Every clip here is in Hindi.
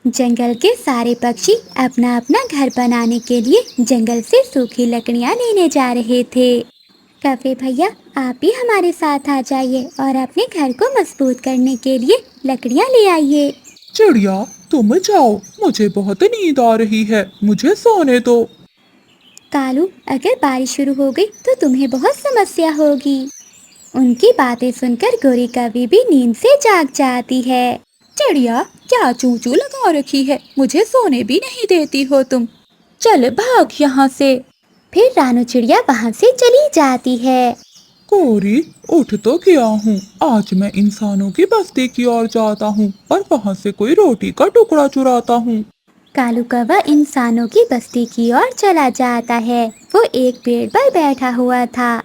जंगल के सारे पक्षी अपना अपना घर बनाने के लिए जंगल से सूखी लकड़ियाँ लेने जा रहे थे। कफे भैया, आप भी हमारे साथ आ जाइए और अपने घर को मजबूत करने के लिए लकड़ियाँ ले आइए। चिड़िया, तुम जाओ, मुझे बहुत नींद आ रही है, मुझे सोने दो। कालू, अगर बारिश शुरू हो गई तो तुम्हें बहुत समस्या होगी। उनकी बातें सुनकर गोरी कभी भी नींद से जाग जाती है। चिड़िया, क्या चू चू लगा रखी है, मुझे सोने भी नहीं देती हो तुम। चल भाग यहाँ से। फिर रानू चिड़िया वहाँ से चली जाती है। कोरी, उठ तो गया हूँ। आज मैं इंसानों की बस्ती की ओर जाता हूँ और वहाँ से कोई रोटी का टुकड़ा चुराता हूँ। कालू कौवा इंसानों की बस्ती की ओर चला जाता है। वो एक पेड़ पर बैठा हुआ था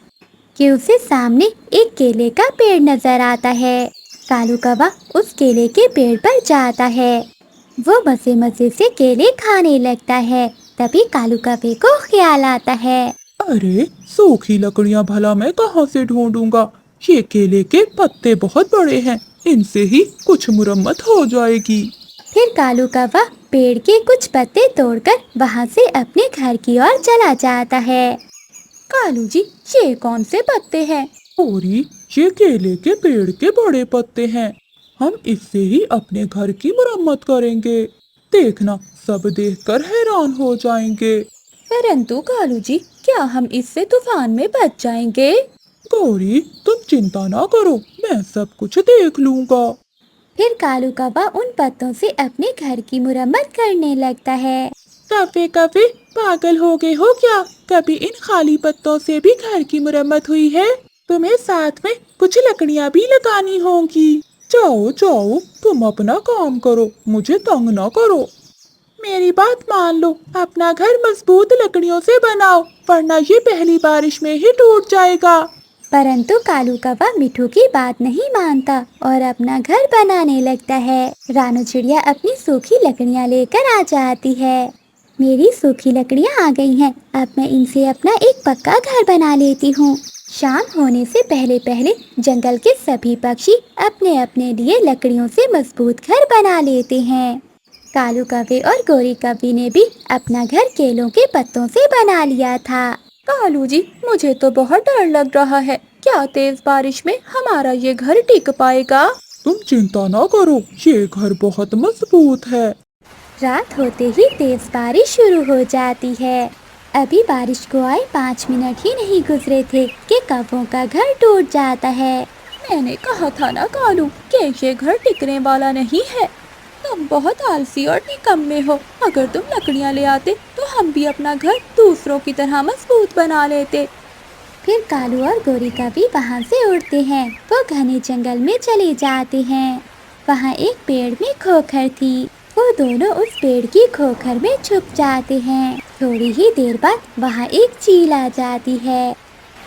कि उसे सामने एक केले का पेड़ नजर आता है। कालू कौवा उस केले के पेड़ पर जाता है। वो मजे मजे से केले खाने लगता है। तभी कालू कौवे को ख्याल आता है। अरे, सूखी लकड़ियाँ भला मैं कहाँ से ढूंढूंगा। ये केले के पत्ते बहुत बड़े हैं, इनसे ही कुछ मुरम्मत हो जाएगी। फिर कालू कौवा पेड़ के कुछ पत्ते तोड़कर वहाँ से अपने घर की ओर चला जाता है। कालू जी, ये कौन से पत्ते हैं? कोरी, ये केले के पेड़ के बड़े पत्ते हैं। हम इससे ही अपने घर की मुरम्मत करेंगे। देखना, सब देखकर हैरान हो जाएंगे। परंतु कालू जी, क्या हम इससे तूफान में बच जाएंगे? गौरी, तुम चिंता ना करो, मैं सब कुछ देख लूंगा। फिर कालू कौवा उन पत्तों से अपने घर की मुरम्मत करने लगता है। कभी कभी पागल हो गए हो क्या? कभी इन खाली पत्तों से भी घर की मुरम्मत हुई है? तुम्हें साथ में कुछ लकड़ियाँ भी लगानी होंगी। जाओ जाओ, तुम अपना काम करो, मुझे तंग ना करो। मेरी बात मान लो, अपना घर मजबूत लकड़ियों से बनाओ, वरना ये पहली बारिश में ही टूट जाएगा। परंतु कालू कौवा मिठू की बात नहीं मानता और अपना घर बनाने लगता है। रानू चिड़िया अपनी सूखी लकड़ियाँ लेकर आ जाती है। मेरी सूखी लकड़ियाँ आ गई हैं, अब मैं इनसे अपना एक पक्का घर बना लेती हूँ। शाम होने से पहले पहले जंगल के सभी पक्षी अपने अपने लिए लकड़ियों से मजबूत घर बना लेते हैं। कालू कौवे और गोरी कौवी ने भी अपना घर केलों के पत्तों से बना लिया था। कालू जी, मुझे तो बहुत डर लग रहा है। क्या तेज बारिश में हमारा ये घर टिक पाएगा? तुम चिंता ना करो, ये घर बहुत मजबूत है। रात होते ही तेज बारिश शुरू हो जाती है। अभी बारिश को आए 5 मिनट ही नहीं गुजरे थे कि कौवों का घर टूट जाता है। मैंने कहा था ना कालू कि ये घर टिकने वाला नहीं है। तुम बहुत आलसी और निकम्मे हो। अगर तुम लकड़ियाँ ले आते तो हम भी अपना घर दूसरों की तरह मजबूत बना लेते। फिर कालू और गोरी कौवी वहाँ से उड़ते हैं। वो घने जंगल में चले जाते हैं। वहाँ एक पेड़ में खोखर थी। वो दोनों उस पेड़ की खोखर में छुप जाते हैं। थोड़ी ही देर बाद वहाँ एक चील आ जाती है।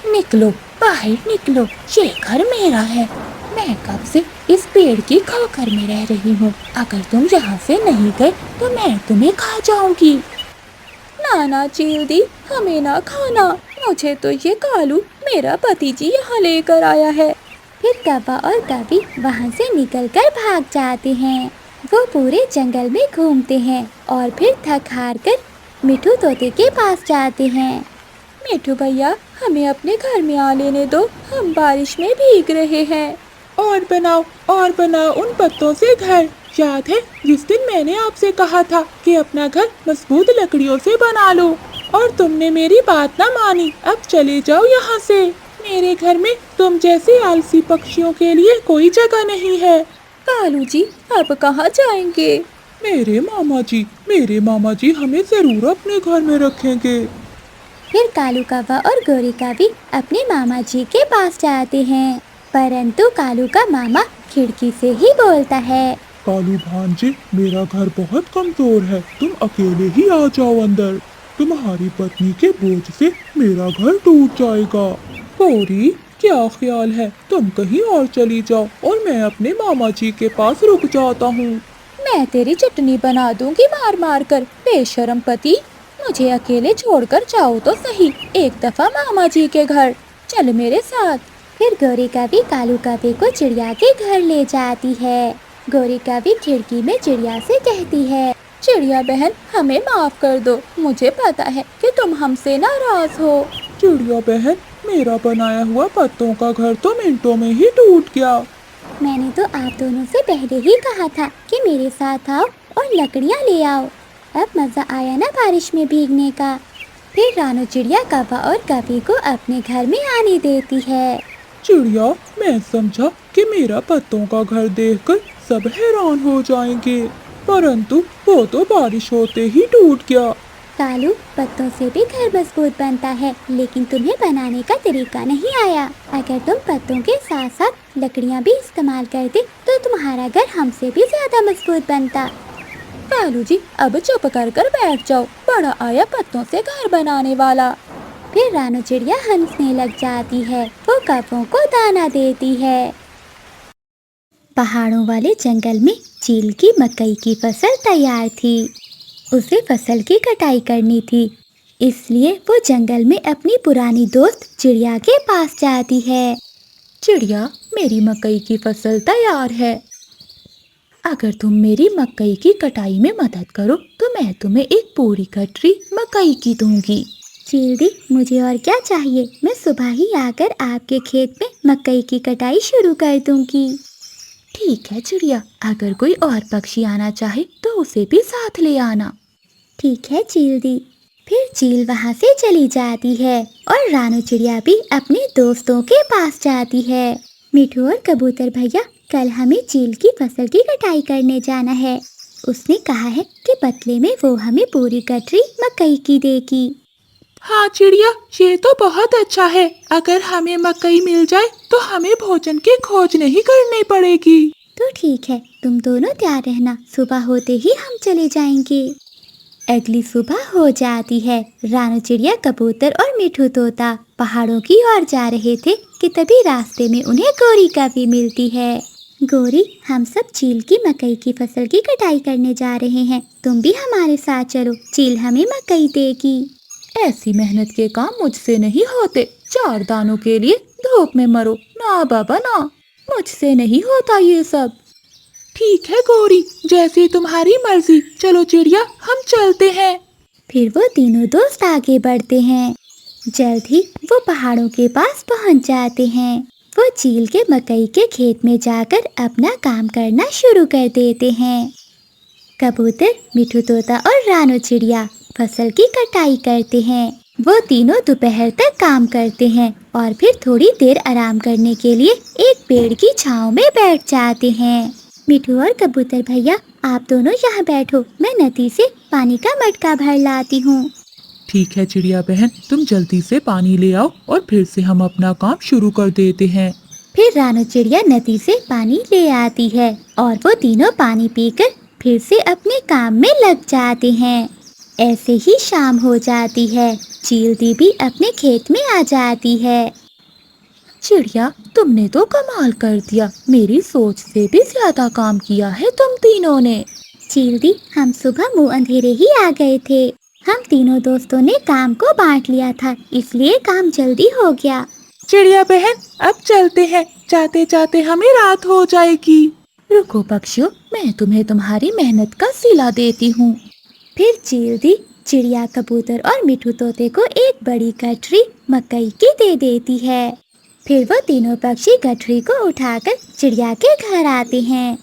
निकलो, बाहर निकलो, ये घर मेरा है। मैं कब से इस पेड़ की खोखर में रह रही हूँ। अगर तुम यहाँ से नहीं गए तो मैं तुम्हें खा जाऊंगी। ना चील दी, हमें ना खाना। मुझे तो ये कालू, मेरा पति जी, यहाँ लेकर आया है। फिर कौवा और कौवी वहाँ से निकलकर भाग जाते हैं। वो पूरे जंगल में घूमते हैं और फिर थक हार कर मिठू तोते के पास जाते हैं। मिठू भैया, हमें अपने घर में आ लेने दो, हम बारिश में भीग रहे हैं। और बनाओ उन पत्तों से घर। याद है जिस दिन मैंने आपसे कहा था कि अपना घर मजबूत लकड़ियों से बना लो, और तुमने मेरी बात ना मानी। अब चले जाओ यहाँ से। मेरे घर में तुम जैसे आलसी पक्षियों के लिए कोई जगह नहीं है। कालू जी, अब कहाँ जाएंगे? मेरे मामा जी हमें जरूर अपने घर में रखेंगे। फिर कालू कौवा और गोरी कौवी अपने मामा जी के पास जाते हैं। परंतु कालू का मामा खिड़की से ही बोलता है। कालू भांजे, मेरा घर बहुत कमजोर है, तुम अकेले ही आ जाओ अंदर। तुम्हारी पत्नी के बोझ से मेरा घर टूट जाएगा। गौरी, क्या ख्याल है, तुम कहीं और चली जाओ और मैं अपने मामा जी के पास रुक जाता हूँ। मैं तेरी चटनी बना दूंगी मार मार कर, बेशरम पति। मुझे अकेले छोड़कर जाओ तो सही, एक दफा मामा जी के घर। चल मेरे साथ। फिर गोरी कौवी कालू कौवे को चिड़िया के घर ले जाती है। गौरी कभी खिड़की में चिड़िया से कहती है, चिड़िया बहन, हमें माफ कर दो। मुझे पता है कि तुम हमसे नाराज हो। चिड़िया बहन, मेरा बनाया हुआ पत्तों का घर तो मिनटों में ही टूट गया। मैंने तो आप दोनों से पहले ही कहा था कि मेरे साथ आओ और लकड़ियाँ ले आओ। अब मजा आया ना बारिश में भीगने का। फिर रानू चिड़िया कौवा और कभी को अपने घर में आने देती है। चिड़िया, मैं समझा कि मेरा पत्तों का घर देखकर सब हैरान हो जाएंगे, परंतु वो तो बारिश होते ही टूट गया। कालू, पत्तों से भी घर मजबूत बनता है, लेकिन तुम्हें बनाने का तरीका नहीं आया। अगर तुम पत्तों के साथ साथ लकड़ियाँ भी इस्तेमाल करते तो तुम्हारा घर हमसे भी ज्यादा मजबूत बनता। कालू जी, अब चुप कर बैठ जाओ। बड़ा आया पत्तों से घर बनाने वाला। फिर रानू चिड़िया हंसने लग जाती है। वो कौवों को दाना देती है। पहाड़ों वाले जंगल में चील की मकई की फसल तैयार थी। उसे फसल की कटाई करनी थी, इसलिए वो जंगल में अपनी पुरानी दोस्त चिड़िया के पास जाती है। चिड़िया, मेरी मकई की फसल तैयार है। अगर तुम मेरी मकई की कटाई में मदद करो तो मैं तुम्हें एक पूरी गठरी मकई की दूंगी। चील दी, मुझे और क्या चाहिए। मैं सुबह ही आकर आपके खेत में मकई की कटाई शुरू कर दूंगी। ठीक है चिड़िया, अगर कोई और पक्षी आना चाहे तो उसे भी साथ ले आना। ठीक है चील दी। फिर चील वहाँ से चली जाती है और रानू चिड़िया भी अपने दोस्तों के पास जाती है। मिठू और कबूतर भैया, कल हमें चील की फसल की कटाई करने जाना है। उसने कहा है कि बदले में वो हमें पूरी गठरी मकई की देगी। हाँ चिड़िया, ये तो बहुत अच्छा है। अगर हमें मकई मिल जाए तो हमें भोजन की खोज नहीं करनी पड़ेगी। तो ठीक है, तुम दोनों तैयार रहना, सुबह होते ही हम चले जाएंगे। अगली सुबह हो जाती है। रानू चिड़िया, कबूतर और मिठू तोता पहाड़ों की ओर जा रहे थे कि तभी रास्ते में उन्हें गौरी कभी मिलती है। गौरी, हम सब चील की मकई की फसल की कटाई करने जा रहे हैं, तुम भी हमारे साथ चलो, चील हमें मकई देगी। ऐसी मेहनत के काम मुझसे नहीं होते। 4 दानों के लिए धूप में मरो ना बाबा ना, मुझसे नहीं होता ये सब। ठीक है गौरी, जैसी तुम्हारी मर्जी। चलो चिड़िया, हम चलते हैं। फिर वो तीनों दोस्त आगे बढ़ते हैं। जल्द ही वो पहाड़ों के पास पहुंच जाते हैं। वो चील के मकई के खेत में जाकर अपना काम करना शुरू कर देते हैं। कबूतर, मिठू तोता और रानू चिड़िया फसल की कटाई करते हैं। वो तीनों दोपहर तक काम करते हैं और फिर थोड़ी देर आराम करने के लिए एक पेड़ की छांव में बैठ जाते हैं। मिठू और कबूतर भैया, आप दोनों यहाँ बैठो, मैं नदी से पानी का मटका भर लाती हूँ। ठीक है चिड़िया बहन, तुम जल्दी से पानी ले आओ और फिर से हम अपना काम शुरू कर देते हैं। फिर रानू चिड़िया नदी से पानी ले आती है और वो तीनों पानी पीकर फिर से अपने काम में लग जाते हैं। ऐसे ही शाम हो जाती है। चील दी भी अपने खेत में आ जाती है। चिड़िया, तुमने तो कमाल कर दिया। मेरी सोच से भी ज्यादा काम किया है तुम तीनों ने। चील दी, हम सुबह मुंह अंधेरे ही आ गए थे। हम तीनों दोस्तों ने काम को बांट लिया था, इसलिए काम जल्दी हो गया। चिड़िया बहन, अब चलते हैं, जाते जाते हमें रात हो जाएगी। रुको पक्षियों, मैं तुम्हें तुम्हारी मेहनत का सिला देती हूँ। फिर चील दी चिड़िया, कबूतर और मिठू तोते को एक बड़ी गठरी मकई की दे देती है। फिर वो तीनों पक्षी गठरी को उठाकर चिड़िया के घर आते हैं।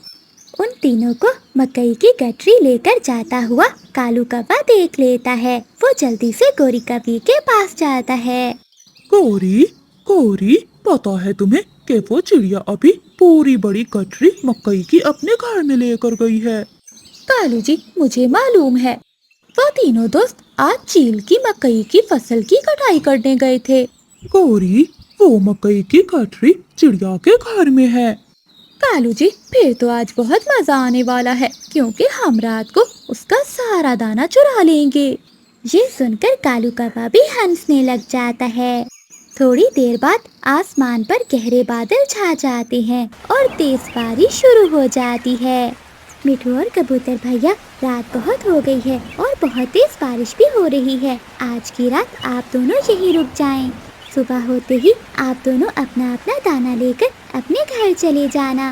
उन तीनों को मकई की गठरी लेकर जाता हुआ कालू कौवा देख लेता है। वो जल्दी से गौरी कभी के पास जाता है। गौरी, गौरी, पता है तुम्हें कि वो चिड़िया अभी पूरी बड़ी गठरी मकई की अपने घर में लेकर गई है। कालू जी, मुझे मालूम है। वो तीनों दोस्त आज चील की मकई की फसल की कटाई करने गए थे। गौरी, वो मकई की गठरी चिड़िया के घर में है। कालू जी, फिर तो आज बहुत मजा आने वाला है, क्योंकि हम रात को उसका सारा दाना चुरा लेंगे। ये सुनकर कालू कौवा भी हंसने लग जाता है। थोड़ी देर बाद आसमान पर गहरे बादल छा जाते हैं और तेज बारिश शुरू हो जाती है। मिठू और कबूतर भैया, रात बहुत हो गई है और बहुत तेज बारिश भी हो रही है। आज की रात आप दोनों यहीं रुक जाएं। सुबह होते ही आप दोनों अपना अपना दाना लेकर अपने घर चले जाना।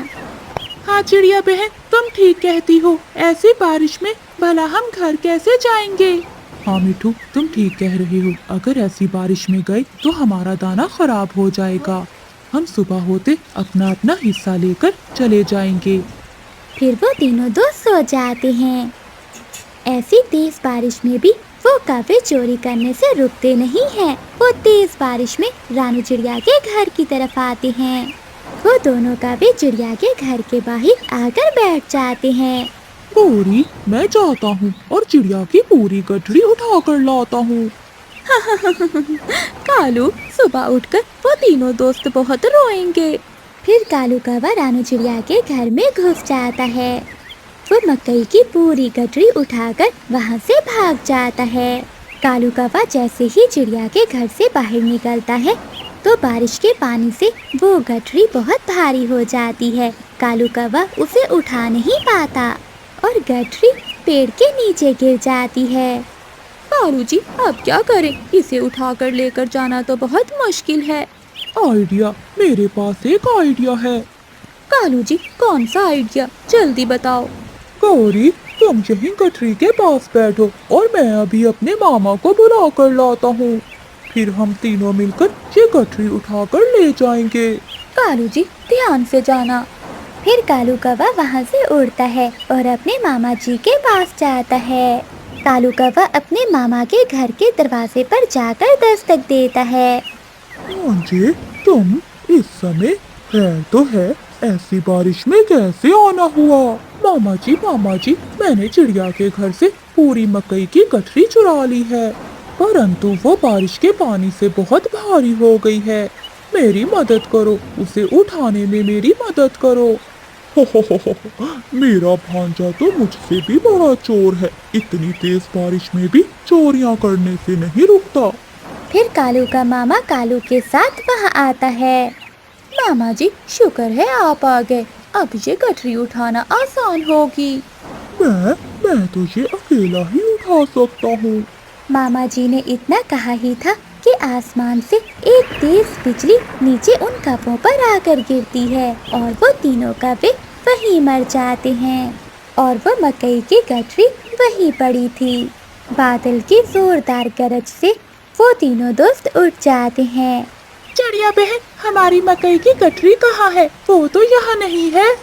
हाँ चिड़िया बहन, तुम ठीक कहती हो। ऐसी बारिश में भला हम घर कैसे जाएंगे? हाँ मिठू, तुम ठीक कह रही हो। अगर ऐसी बारिश में गए तो हमारा दाना खराब हो जाएगा। हम सुबह होते अपना अपना हिस्सा लेकर चले जाएंगे। फिर वो तीनों दोस्त सो जाते हैं। ऐसी तेज बारिश में भी वो कौवे चोरी करने से रुकते नहीं हैं। वो तेज बारिश में रानू चिड़िया के घर की तरफ आते हैं। वो दोनों कौवे चिड़िया के घर के बाहर आकर बैठ जाते हैं। गौरी, मैं जाता हूँ और चिड़िया की पूरी गठरी उठा कर लाता हूँ। कालू, सुबह उठकर वो तीनों दोस्त बहुत रोएंगे। फिर कालू कौवा रानू चिड़िया के घर में घुस जाता है। वो मकई की पूरी गठरी उठाकर वहाँ से भाग जाता है। कालू कौवा जैसे ही चिड़िया के घर से बाहर निकलता है तो बारिश के पानी से वो गठरी बहुत भारी हो जाती है। कालू कौवा उसे उठा नहीं पाता और गठरी पेड़ के नीचे गिर जाती है। कालू जी, अब क्या करें? इसे उठाकर लेकर जाना तो बहुत मुश्किल है। आइडिया, मेरे पास एक आइडिया है। कालू जी, कौन सा आइडिया? जल्दी बताओ। गौरी, तुम यहीं गठरी के पास बैठो और मैं अभी अपने मामा को बुला कर लाता हूँ। फिर हम तीनों मिलकर ये गठरी उठाकर ले जाएंगे। कालू जी, ध्यान से जाना। फिर कालू कौवा वहाँ से उड़ता है और अपने मामा जी के पास जाता है। कालू कौवा अपने मामा के घर के दरवाजे पर जाकर दस्तक देता है। मुझे तुम इस समय है तो है, ऐसी बारिश में कैसे आना हुआ? मामा जी, मैंने चिड़िया के घर से पूरी मकई की गठरी चुरा ली है, परंतु वो बारिश के पानी से बहुत भारी हो गई है। मेरी मदद करो, उसे उठाने में मेरी मदद करो। मेरा भांजा तो मुझसे भी बड़ा चोर है। इतनी तेज बारिश में भी चोरियां करने से नहीं रुकता। फिर कालू का मामा कालू के साथ वहाँ आता है। मामा जी, शुक्र है आप आ गए। अब ये गठरी उठाना आसान होगी। मैं तो ये अकेला ही उठा सकता हूँ। मामा जी ने इतना कहा ही था कि आसमान से एक तेज बिजली नीचे उन कौवों पर आकर गिरती है और वो तीनों कौवे वहीं मर जाते हैं और वो मकई की गठरी वहीं पड़ी थी। बादल की जोरदार गरज से वो तीनों दोस्त उठ जाते हैं। चिड़िया बहन, हमारी मकई की गठरी कहाँ है? वो तो यहाँ नहीं है।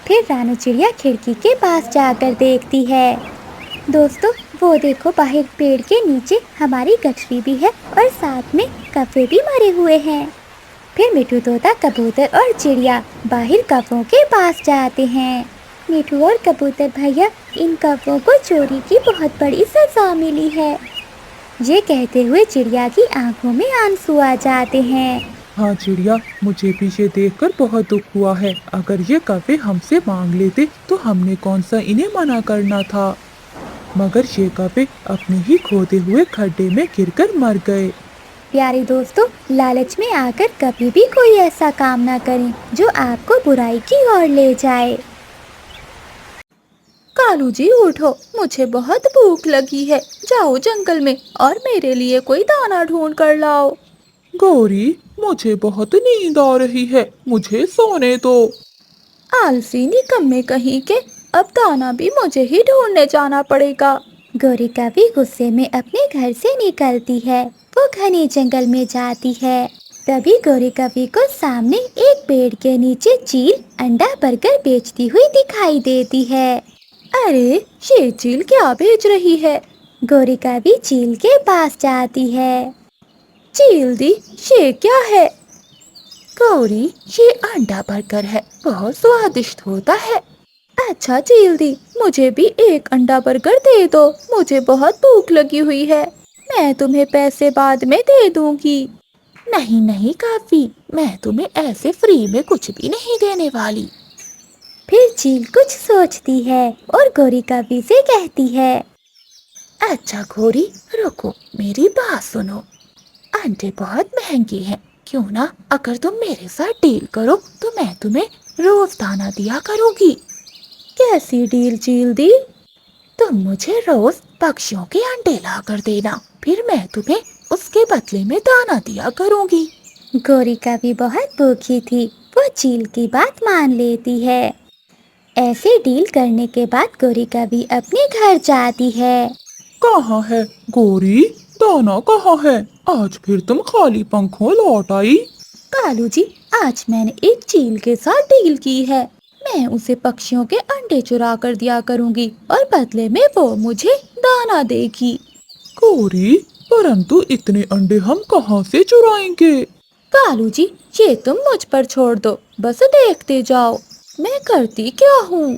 फिर रानू चिड़िया खिड़की के पास जाकर देखती है। दोस्तों, वो देखो, बाहर पेड़ के नीचे हमारी गठरी भी है और साथ में कौवे भी मरे हुए हैं। फिर मिठू, तोता, कबूतर और चिड़िया बाहर कौवों के पास जाते हैं। मिठू और कबूतर भैया, इन कौवों को चोरी की बहुत बड़ी सजा मिली है। ये कहते हुए चिड़िया की आंखों में आंसू आ जाते हैं। हाँ चिड़िया, मुझे भी ये देखकर बहुत दुख हुआ है। अगर ये कौवे हमसे मांग लेते तो हमने कौन सा इन्हें मना करना था। मगर ये कौवे अपने ही खोदे हुए खड्डे में गिरकर मर गए। प्यारे दोस्तों, लालच में आकर कभी भी कोई ऐसा काम ना करें जो आपको बुराई की ओर ले जाए। कालू जी, उठो, मुझे बहुत भूख लगी है। जाओ जंगल में और मेरे लिए कोई दाना ढूंढ कर लाओ। गौरी, मुझे बहुत नींद आ रही है, मुझे सोने दो। आलसी निकम्मे कहीं के, अब दाना भी मुझे ही ढूंढने जाना पड़ेगा। गौरी कभी गुस्से में अपने घर से निकलती है। वो घने जंगल में जाती है। तभी गौरी कभी को सामने एक पेड़ के नीचे चील अंडा भरकर बेचती हुई दिखाई देती है। अरे, ये चील क्या बेच रही है? गौरी कभी चील के पास जाती है। चील दी, ये क्या है? गौरी, ये अंडा बर्गर है, बहुत स्वादिष्ट होता है। अच्छा चील दी, मुझे भी एक अंडा बर्गर दे दो, मुझे बहुत भूख लगी हुई है। मैं तुम्हें पैसे बाद में दे दूंगी। नहीं नहीं काफी, मैं तुम्हें ऐसे फ्री में कुछ भी नहीं देने वाली। फिर चील कुछ सोचती है और गौरी कभी से कहती है, अच्छा गौरी, रुको, मेरी बात सुनो। अंडे बहुत महंगे हैं, क्यों ना अगर तुम मेरे साथ डील करो तो मैं तुम्हें रोज दाना दिया करूंगी। कैसी डील चील दी? तुम मुझे रोज पक्षियों के अंडे ला कर देना, फिर मैं तुम्हें उसके बदले में दाना दिया करूंगी। गौरी कभी बहुत भूखी थी। वो चील की बात मान लेती है। ऐसे डील करने के बाद गौरी कवि अपने घर जाती है। कहाँ है गौरी? दाना कहाँ है? आज फिर तुम खाली पंखों लौट आई। कालू जी, आज मैंने एक चील के साथ डील की है। मैं उसे पक्षियों के अंडे चुरा कर दिया करूंगी और बदले में वो मुझे दाना देगी। गौरी, परंतु इतने अंडे हम कहाँ से चुराएंगे? कालू जी, ये तुम मुझ पर छोड़ दो, बस देखते जाओ मैं करती क्या हूँ।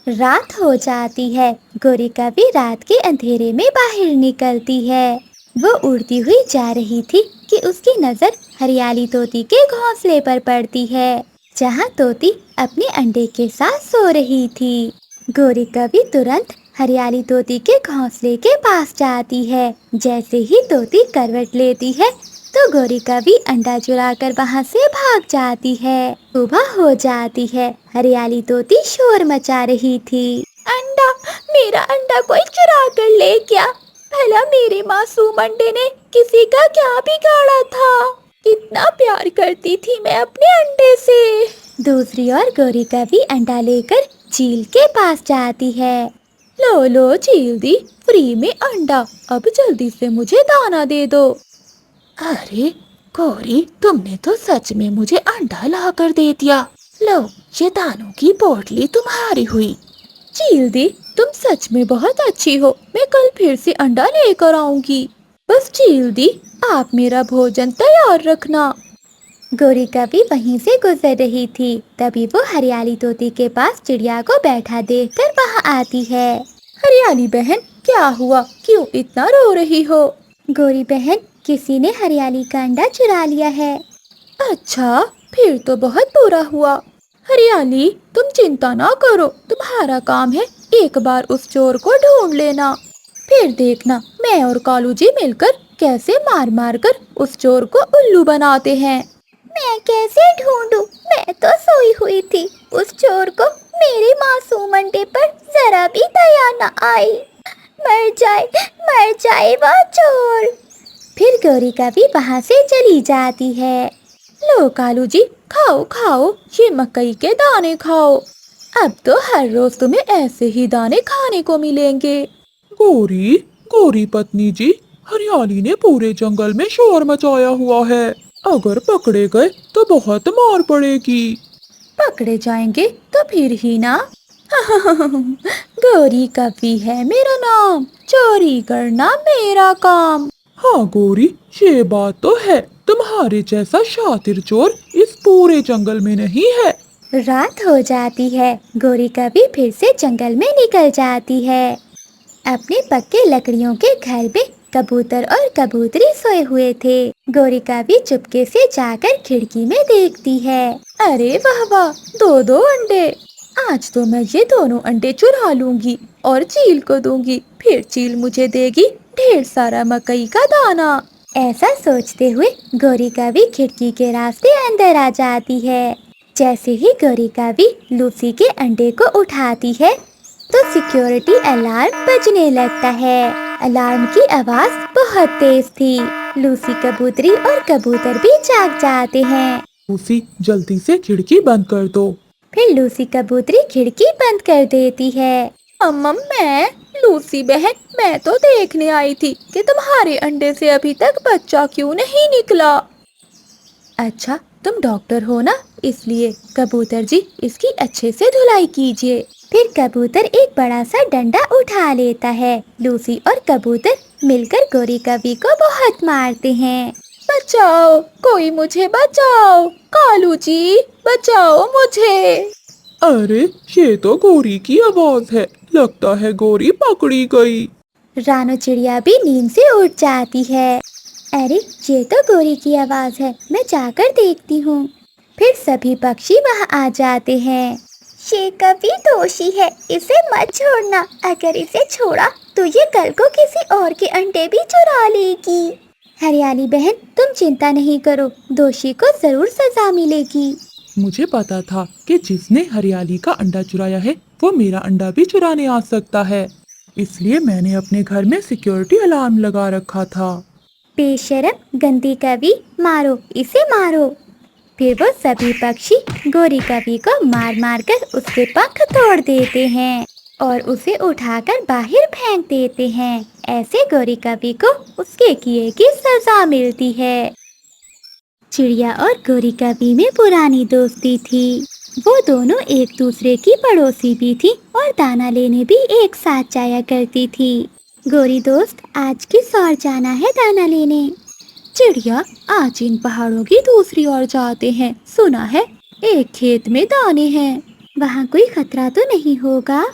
रात हो जाती है। गौरी कवि रात के अंधेरे में बाहर निकलती है। वो उड़ती हुई जा रही थी कि उसकी नजर हरियाली तोती के घोंसले पर पड़ती है, जहाँ तोती अपने अंडे के साथ सो रही थी। गौरी कवि तुरंत हरियाली तोती के घोंसले के पास जाती है। जैसे ही तोती करवट लेती है तो गौरी कवि अंडा चुराकर वहाँ से भाग जाती है। सुबह हो जाती है। हरियाली तोती शोर मचा रही थी। अंडा, मेरा अंडा कोई चुरा कर ले गया। भला मेरे मासूम अंडे ने किसी का क्या बिगाड़ा था? कितना प्यार करती थी मैं अपने अंडे से। दूसरी ओर गौरी कवि अंडा लेकर चील के पास जाती है। लो लो चील दी, फ्री में अंडा, अब जल्दी से मुझे दाना दे दो। अरे गौरी, तुमने तो सच में मुझे अंडा ला कर दे दिया। लो, ये दानों की पोटली तुम्हारी हुई। चील दी, तुम सच में बहुत अच्छी हो। मैं कल फिर से अंडा लेकर आऊंगी। बस चील दी, आप मेरा भोजन तैयार रखना। गौरी कवि वहीं से गुजर रही थी। तभी वो हरियाली तोती के पास चिड़िया को बैठा देखकर वहाँ आती है। हरियाली बहन, क्या हुआ? क्यों इतना रो रही हो? गौरी बहन, किसी ने हरियाली का अंडा चुरा लिया है। अच्छा, फिर तो बहुत बुरा हुआ। हरियाली, तुम चिंता ना करो, तुम्हारा काम है एक बार उस चोर को ढूंढ लेना। फिर देखना मैं और कालू जी मिलकर कैसे मार मार कर उस चोर को उल्लू बनाते हैं। मैं कैसे ढूंढूं? मैं तो सोई हुई थी। उस चोर को मेरे मासूम अंडे पर जरा भी दया न आई। मर जाए वह चोर। फिर गौरी कवि वहाँ से चली जाती है। लो कालू जी, खाओ खाओ, ये मकई के दाने खाओ। अब तो हर रोज तुम्हें ऐसे ही दाने खाने को मिलेंगे। गौरी, गौरी पत्नी जी, हरियाली ने पूरे जंगल में शोर मचाया हुआ है। अगर पकड़े गए तो बहुत मार पड़ेगी। पकड़े जाएंगे तो फिर ही ना। गौरी कवि है मेरा नाम, चोरी करना मेरा काम। हाँ गौरी, ये बात तो है। तुम्हारे जैसा शातिर चोर इस पूरे जंगल में नहीं है। रात हो जाती है। गौरी कवि फिर से जंगल में निकल जाती है। अपने पक्के लकड़ियों के घर में कबूतर और कबूतरी सोए हुए थे। गौरी कवि चुपके से जाकर खिड़की में देखती है। अरे वाह वाह, दो दो अंडे। आज तो मैं ये दोनों अंडे चुरा लूंगी और चील को दूंगी, फिर चील मुझे देगी ढेर सारा मकई का दाना। ऐसा सोचते हुए गौरी कवि खिड़की के रास्ते अंदर आ जाती है। जैसे ही गौरी कवि लूसी के अंडे को उठाती है तो सिक्योरिटी अलार्म बजने लगता है। अलार्म की आवाज बहुत तेज थी। लूसी कबूतरी और कबूतर भी जाग जाते हैं। लूसी, जल्दी से खिड़की बंद कर दो। फिर लूसी कबूतरी खिड़की बंद कर देती है। अम्मा, मैं लूसी बहन, मैं तो देखने आई थी कि तुम्हारे अंडे से अभी तक बच्चा क्यों नहीं निकला। अच्छा, तुम डॉक्टर हो ना, इसलिए कबूतर जी इसकी अच्छे से धुलाई कीजिए। फिर कबूतर एक बड़ा सा डंडा उठा लेता है। लूसी और कबूतर मिलकर गौरी कवि को बहुत मारते हैं। बचाओ, कोई मुझे बचाओ। कालू जी, बचाओ मुझे। अरे, ये तो गौरी की आवाज है। लगता है गौरी पकड़ी गई। रानो चिड़िया भी नींद से उठ जाती है। अरे, ये तो गौरी की आवाज है, मैं जाकर देखती हूँ। फिर सभी पक्षी वहाँ आ जाते हैं। ये कवि दोषी है, इसे मत छोड़ना। अगर इसे छोड़ा तो ये कल को किसी और के अंडे भी चुरा लेगी। हरियाली बहन, तुम चिंता नहीं करो, दोषी को जरूर सजा मिलेगी। मुझे पता था कि जिसने हरियाली का अंडा चुराया है वो मेरा अंडा भी चुराने आ सकता है, इसलिए मैंने अपने घर में सिक्योरिटी अलार्म लगा रखा था। बेशरम, गंदी कवि, मारो इसे मारो। फिर वो सभी पक्षी गोरी कवि को मार मार कर उसके पंख तोड़ देते हैं और उसे उठाकर बाहर फेंक देते हैं। ऐसे गोरी कवि को उसके किए की सजा मिलती है। चिड़िया और गोरी कवि में पुरानी दोस्ती थी। वो दोनों एक दूसरे की पड़ोसी भी थी और दाना लेने भी एक साथ जाया करती थी। गोरी दोस्त, आज किस ओर जाना है दाना लेने? चिड़िया, आज इन पहाड़ों की दूसरी ओर जाते हैं। सुना है एक खेत में दाने हैं। वहाँ कोई खतरा तो नहीं होगा?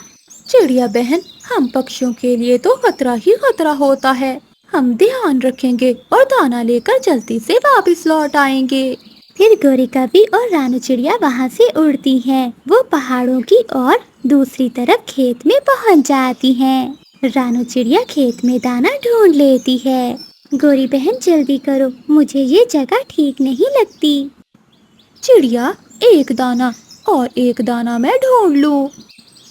चिड़िया बहन, हम पक्षियों के लिए तो खतरा ही खतरा होता है। हम ध्यान रखेंगे और दाना लेकर जल्दी से वापस लौट आएंगे। फिर गोरी कवि और रानू चिड़िया वहाँ से उड़ती हैं। वो पहाड़ों की ओर दूसरी तरफ खेत में पहुँच जाती हैं। रानू चिड़िया खेत में दाना ढूंढ लेती है। गोरी बहन, जल्दी करो, मुझे ये जगह ठीक नहीं लगती। चिड़िया, एक दाना और एक दाना मैं ढूंढ लूं।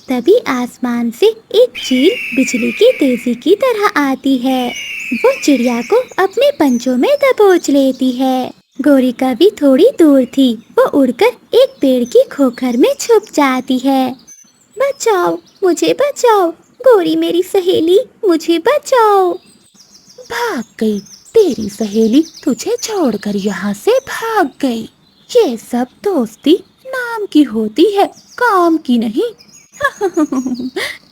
तभी आसमान से एक चील बिजली की तेजी की तरह आती है। वो चिड़िया को अपने पंजों में दबोच लेती है। गोरी कवि थोड़ी दूर थी। वो उड़कर एक पेड़ की खोखर में छुप जाती है। बचाओ, मुझे बचाओ, गोरी मेरी सहेली, मुझे बचाओ। भाग गई, तेरी सहेली तुझे छोड़कर यहाँ से भाग गई। ये सब दोस्ती नाम की होती है, काम की नहीं।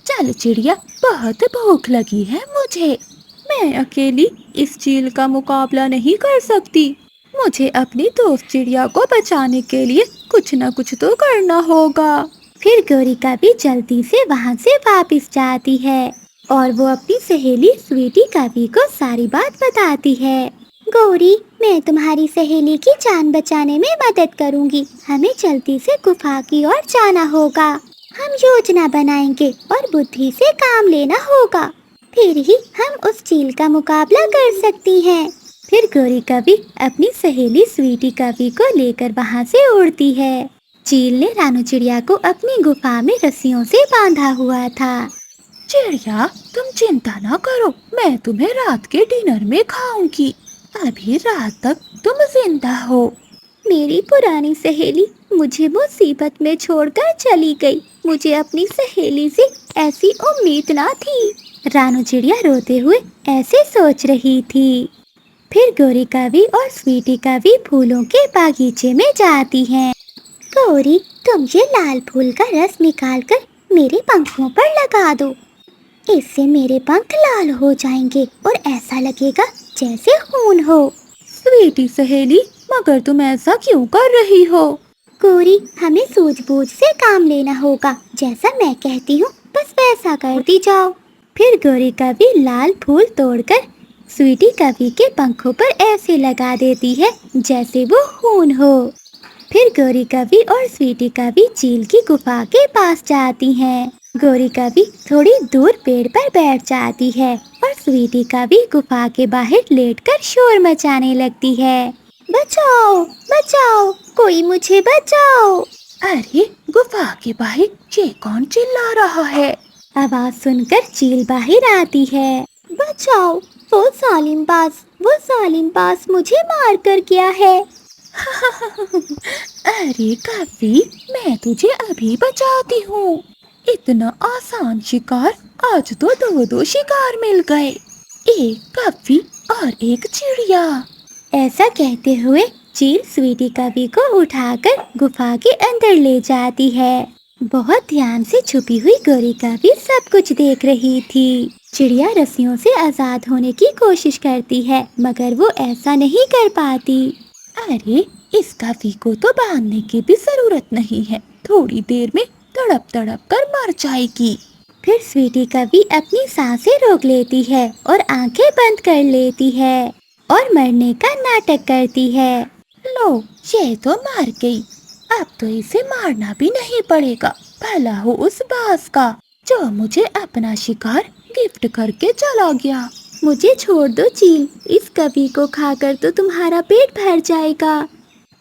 चल चिड़िया, बहुत भूख लगी है मुझे। मैं अकेली इस चील का मुकाबला नहीं कर सकती। मुझे अपनी दोस्त चिड़िया को बचाने के लिए कुछ न कुछ तो करना होगा। फिर गोरी कवि जल्दी से वहाँ से वापस जाती है और वो अपनी सहेली स्वीटी कवि को सारी बात बताती है। गौरी, मैं तुम्हारी सहेली की जान बचाने में मदद करूंगी। हमें जल्दी से गुफा की ओर जाना होगा। हम योजना बनाएंगे और बुद्धि से काम लेना होगा। फिर ही हम उस चील का मुकाबला कर सकती हैं। फिर गोरी कवि अपनी सहेली स्वीटी कवि को लेकर वहाँ से उड़ती है। चील ने रानू चिड़िया को अपनी गुफा में रस्सियों से बांधा हुआ था। चिड़िया, तुम चिंता न करो, मैं तुम्हें रात के डिनर में खाऊंगी। अभी रात तक तुम जिंदा हो। मेरी पुरानी सहेली मुझे मुसीबत में छोड़कर चली गई। मुझे अपनी सहेली से ऐसी उम्मीद ना थी। रानू चिड़िया रोते हुए ऐसे सोच रही थी। फिर गोरी कवि और स्वीटी कवि फूलों के बागीचे में जाती हैं। गौरी, तुम ये लाल फूल का रस निकालकर मेरे पंखों पर लगा दो। इससे मेरे पंख लाल हो जाएंगे और ऐसा लगेगा जैसे खून हो। स्वीटी सहेली, मगर तुम ऐसा क्यों कर रही हो? गौरी, हमें सूझबूझ से काम लेना होगा। जैसा मैं कहती हूँ बस वैसा करती जाओ। फिर गोरी कवि लाल फूल तोड़कर स्वीटी कवि के पंखों पर ऐसे लगा देती है जैसे वो खून हो। फिर गोरी कवि और स्वीटी कवि चील की गुफा के पास जाती हैं। गोरी कवि थोड़ी दूर पेड़ पर बैठ जाती है और स्वीटी कवि गुफा के बाहर लेटकर शोर मचाने लगती है। बचाओ, बचाओ, कोई मुझे बचाओ। अरे, गुफा के बाहर ये कौन चिल्ला रहा है? आवाज सुनकर चील बाहर आती है। बचाओ, वो जालिम बाज मुझे मार कर गया है। अरे कवि, मैं तुझे अभी बचाती हूँ। इतना आसान शिकार, आज तो दो शिकार मिल गए, एक कवि और एक चिड़िया। ऐसा कहते हुए चील स्वीटी कवि को उठाकर गुफा के अंदर ले जाती है। बहुत ध्यान से छुपी हुई गोरी कवि सब कुछ देख रही थी। चिड़िया रस्सियों से आजाद होने की कोशिश करती है मगर वो ऐसा नहीं कर पाती। अरे, इस कवि को तो बांधने की भी जरूरत नहीं है, थोड़ी देर में तड़प तड़प कर मर जाएगी। फिर स्वीटी कवि अपनी सांसें रोक लेती है और आंखें बंद कर लेती है और मरने का नाटक करती है। लो, ये तो मर गई। अब तो इसे मारना भी नहीं पड़ेगा। भला हो उस बाज का जो मुझे अपना शिकार गिफ्ट करके चला गया। मुझे छोड़ दो चील, इस कवि को खाकर तो तुम्हारा पेट भर जाएगा।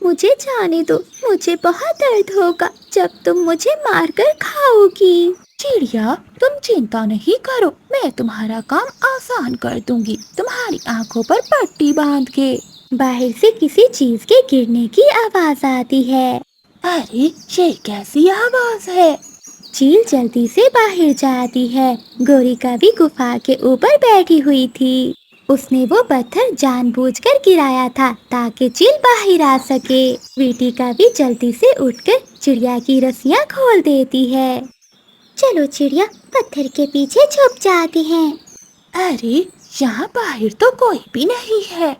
मुझे जाने दो, मुझे बहुत दर्द होगा जब तुम मुझे मारकर खाओगी। चिड़िया, तुम चिंता नहीं करो, मैं तुम्हारा काम आसान कर दूंगी, तुम्हारी आंखों पर पट्टी बांध के। बाहर से किसी चीज के गिरने की आवाज आती है। अरे ये कैसी आवाज है? चील जल्दी से बाहर जाती है। गोरिका भी गुफा के ऊपर बैठी हुई थी। उसने वो पत्थर जानबूझकर गिराया था ताकि चील बाहर आ सके। स्वीटिका भी जल्दी से उठकर चिड़िया की रस्सियाँ खोल देती है। चलो चिड़िया, पत्थर के पीछे छुप जाती हैं। अरे यहाँ बाहर तो कोई भी नहीं है।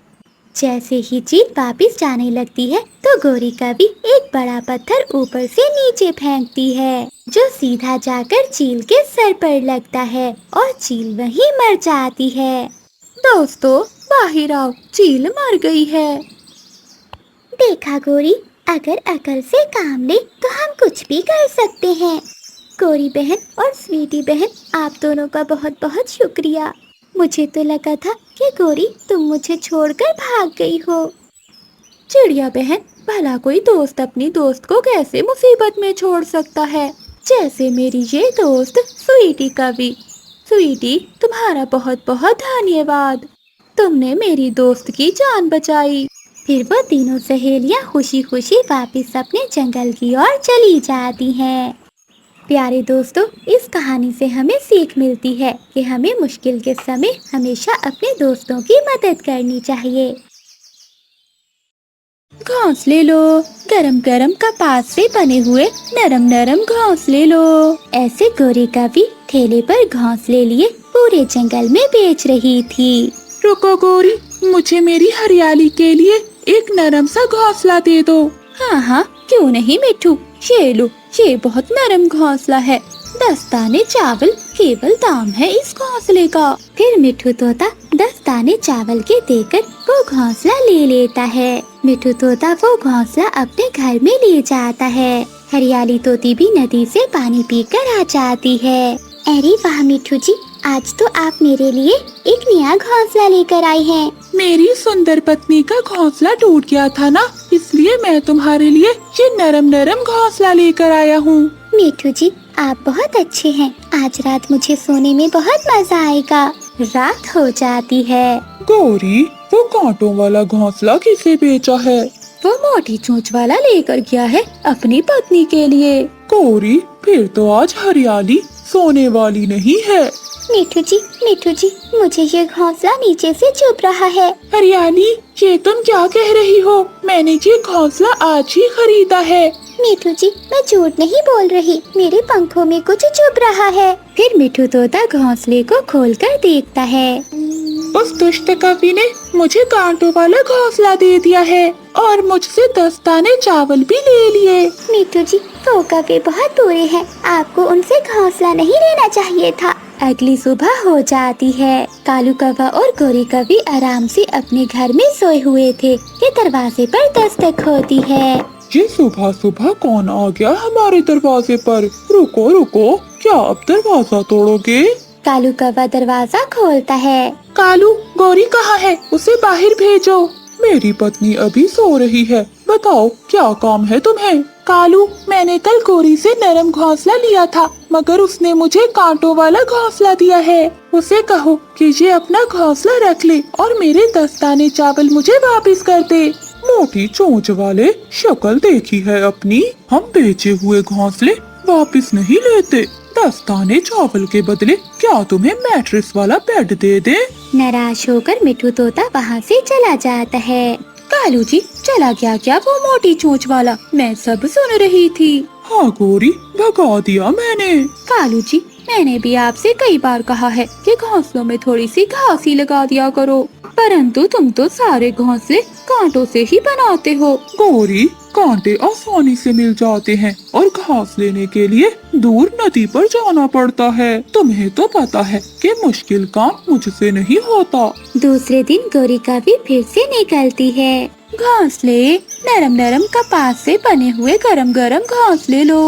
जैसे ही चील वापस जाने लगती है तो गोरिका भी एक बड़ा पत्थर ऊपर से नीचे फेंकती है, जो सीधा जाकर चील के सर पर लगता है और चील वहीं मर जाती है। दोस्तों बाहर आओ, चील मर गई है। देखा गोरी, अगर अकल से काम ले तो हम कुछ भी कर सकते हैं। गोरी बहन और स्वीटी बहन, आप दोनों का बहुत बहुत शुक्रिया। मुझे तो लगा था कि गोरी तुम मुझे छोड़कर भाग गई हो। चिड़िया बहन, भला कोई दोस्त अपनी दोस्त को कैसे मुसीबत में छोड़ सकता है, जैसे मेरी ये दोस्त स्वीटी का भी। स्वीटी, तुम्हारा बहुत बहुत धन्यवाद, तुमने मेरी दोस्त की जान बचाई। फिर वो तीनों सहेलियां खुशी खुशी वापस अपने जंगल की ओर चली जाती हैं। प्यारे दोस्तों, इस कहानी से हमें सीख मिलती है कि हमें मुश्किल के समय हमेशा अपने दोस्तों की मदद करनी चाहिए। घोंसले लो, गरम गरम कपास से बने हुए नरम नरम घोंसले लो। ऐसे गोरिका भी ठेले पर घोंसले लिए पूरे जंगल में बेच रही थी। रुको गोरी, मुझे मेरी हरियाली के लिए एक नरम सा घोंसला दे दो। हाँ हाँ, क्यों नहीं मिठू, ये लो, ये बहुत नरम घोंसला है। 10 दाने चावल केवल दाम है इस घोंसले का। फिर मिठू तोता 10 दाने चावल के देकर वो घोंसला ले लेता है। मिठू तोता वो घोंसला अपने घर में ले जाता है। हरियाली तोती भी नदी से पानी पीकर आ जाती है। अरे वाह मिठू जी, आज तो आप मेरे लिए एक नया घोंसला लेकर आई हैं। मेरी सुंदर पत्नी का घोंसला टूट गया था ना, इसलिए मैं तुम्हारे लिए ये नरम नरम घोंसला लेकर आया हूँ। मिठू जी, आप बहुत अच्छे हैं। आज रात मुझे सोने में बहुत मजा आएगा। रात हो जाती है। गौरी, वो कांटों वाला घोंसला किसे बेचा है? वो मोटी चोंच वाला लेकर गया है अपनी पत्नी के लिए। गौरी, फिर तो आज हरियाली सोने वाली नहीं है। मिठू जी, मुझे ये घोंसला नीचे से चुभ रहा है। हरियाली, ये तुम क्या कह रही हो? मैंने ये घोंसला आज ही खरीदा है। मिठू जी, मैं झूठ नहीं बोल रही, मेरे पंखों में कुछ चुभ रहा है। फिर मिठू तोता घोंसले को खोलकर देखता है। उस दुष्ट कवि ने मुझे कांटों वाला घोंसला दे दिया है और मुझसे 10 दाने चावल भी ले लिए। मिठू जी, वो कवि बहुत बुरे हैं, आपको उनसे घोंसला नहीं लेना चाहिए था। अगली सुबह हो जाती है। कालू कौवा और गोरी कौवी आराम से अपने घर में सोए हुए थे कि दरवाजे पर दस्तक होती है। ये सुबह सुबह कौन आ गया हमारे दरवाजे पर? रुको रुको, क्या अब दरवाजा तोड़ोगे? कालू कौवा दरवाजा खोलता है। कालू, गौरी कहाँ है? उसे बाहर भेजो। मेरी पत्नी अभी सो रही है, बताओ क्या काम है तुम्हें? कालू, मैंने कल गौरी से नरम घोंसला लिया था, मगर उसने मुझे कांटों वाला घोंसला दिया है। उसे कहो कि ये अपना घोंसला रख ले और मेरे 10 दाने चावल मुझे वापस कर दे। मोटी चोंच वाले, शक्ल देखी है अपनी? हम बेचे हुए घोंसले वापस नहीं लेते। 10 दाने चावल के बदले क्या तुम्हें मैट्रेस वाला बेड दे दे? नाराज होकर मिठू तोता वहाँ से चला जाता है। कालू जी, चला गया क्या वो मोटी चोंच वाला? मैं सब सुन रही थी। हाँ गौरी, भगा दिया मैंने। कालू जी, मैंने भी आपसे कई बार कहा है कि घोंसलों में थोड़ी सी घास ही लगा दिया करो, परंतु तुम तो सारे घोंसले कांटों से ही बनाते हो। गौरी, कांटे आसानी से मिल जाते हैं और घास लेने के लिए दूर नदी पर जाना पड़ता है। तुम्हें तो पता है कि मुश्किल काम मुझसे नहीं होता। दूसरे दिन गोरी कौवी फिर से निकलती है। घोंसले, नरम नरम कपास से बने हुए गरम गरम घोंसले लो।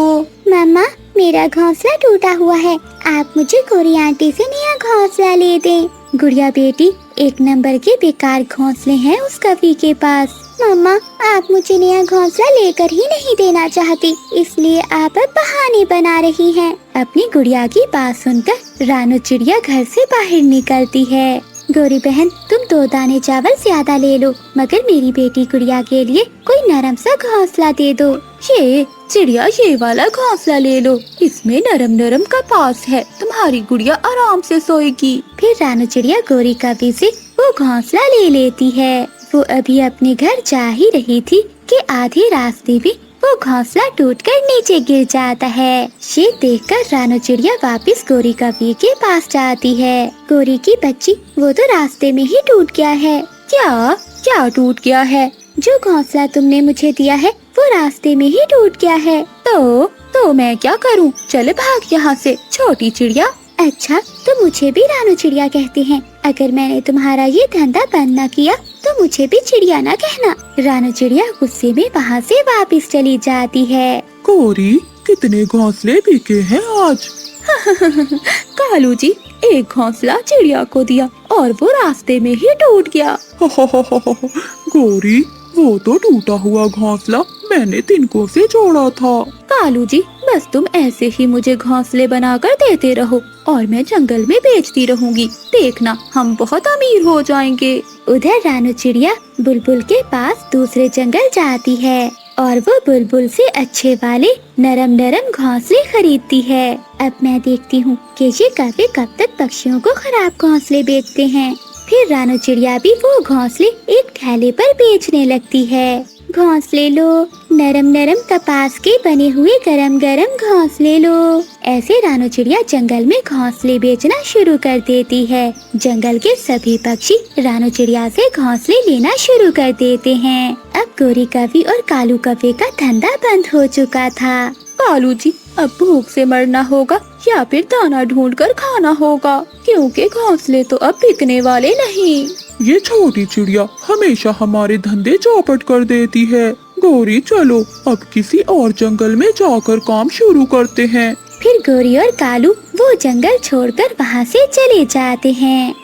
मम्मा, मेरा घोंसला टूटा हुआ है, आप मुझे गोरी आंटी से नया घोंसला ले दें। गुड़िया बेटी, 1 नंबर के बेकार घोंसले हैं उस कवि के पास। मम्मा, आप मुझे नया घोंसला लेकर ही नहीं देना चाहती, इसलिए आप अब बहाने बना रही हैं। अपनी गुड़िया की बात सुनकर रानू चिड़िया घर से बाहर निकलती है। गौरी बहन, तुम 2 दाने चावल ज्यादा ले लो, मगर मेरी बेटी गुड़िया के लिए कोई नरम सा घोंसला दे दो। ये चिड़िया, ये वाला घोंसला ले लो, इसमें नरम नरम कपास है, तुम्हारी गुड़िया आराम से सोएगी। फिर रानू चिड़िया गौरी कभी से वो घोंसला ले लेती है। वो अभी अपने घर जा ही रही थी कि आधे रास्ते में वो घोंसला टूटकर नीचे गिर जाता है। ये देखकर रानू चिड़िया वापस गौरी कभी के पास जाती है। गौरी की बच्ची, वो तो रास्ते में ही टूट गया है। क्या क्या टूट गया है? जो घोंसला तुमने मुझे दिया है वो रास्ते में ही टूट गया है। तो मैं क्या करूं? चल भाग यहाँ से छोटी चिड़िया। अच्छा, तो मुझे भी रानू चिड़िया कहते हैं। अगर मैंने तुम्हारा ये धंधा बंद न किया तो मुझे भी चिड़िया न कहना। रानू चिड़िया गुस्से में वहाँ से वापस चली जाती है। गौरी, कितने घोंसले बिके हैं आज? कालू जी, एक घोंसला चिड़िया को दिया और वो रास्ते में ही टूट गया। गौरी, वो तो टूटा हुआ घोंसला मैंने तिनकों से जोड़ा था। कालू जी, बस तुम ऐसे ही मुझे घोंसले बनाकर देते रहो और मैं जंगल में बेचती रहूंगी। देखना, हम बहुत अमीर हो जाएंगे। उधर रानू चिड़िया बुलबुल के पास दूसरे जंगल जाती है और वो बुलबुल से अच्छे वाले नरम नरम घोंसले खरीदती है। अब मैं देखती हूँ कि ये कभी कब तक पक्षियों को खराब घोंसले बेचते हैं। फिर रानू चिड़िया भी वो घोंसले एक ठेले पर बेचने लगती है। घोंसले लो, नरम नरम कपास के बने हुए गरम गरम घोंसले लो। ऐसे रानू चिड़िया जंगल में घोंसले बेचना शुरू कर देती है। जंगल के सभी पक्षी रानू चिड़िया से घोंसले लेना शुरू कर देते हैं। अब गौरी कभी और कालू कभी का धंधा बंद हो चुका था। कालू जी, अब भूख से मरना होगा या फिर दाना ढूंढकर खाना होगा, क्योंकि घोंसले तो अब बिकने वाले नहीं। ये छोटी चिड़िया हमेशा हमारे धंधे चौपट कर देती है। गौरी, चलो अब किसी और जंगल में जाकर काम शुरू करते हैं। फिर गौरी और कालू वो जंगल छोड़कर वहाँ से चले जाते हैं।